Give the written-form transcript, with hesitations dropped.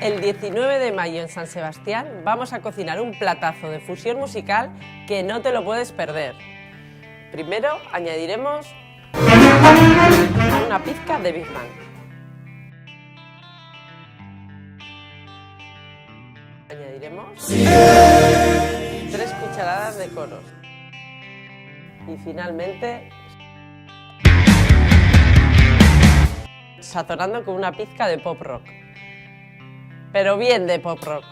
El 19 de mayo en San Sebastián vamos a cocinar un platazo de fusión musical que no te lo puedes perder. Primero añadiremos una pizca de Big Mac. Añadiremos 3 cucharadas de coros. Y finalmente sazonando con una pizca de pop rock. Pero bien de pop rock.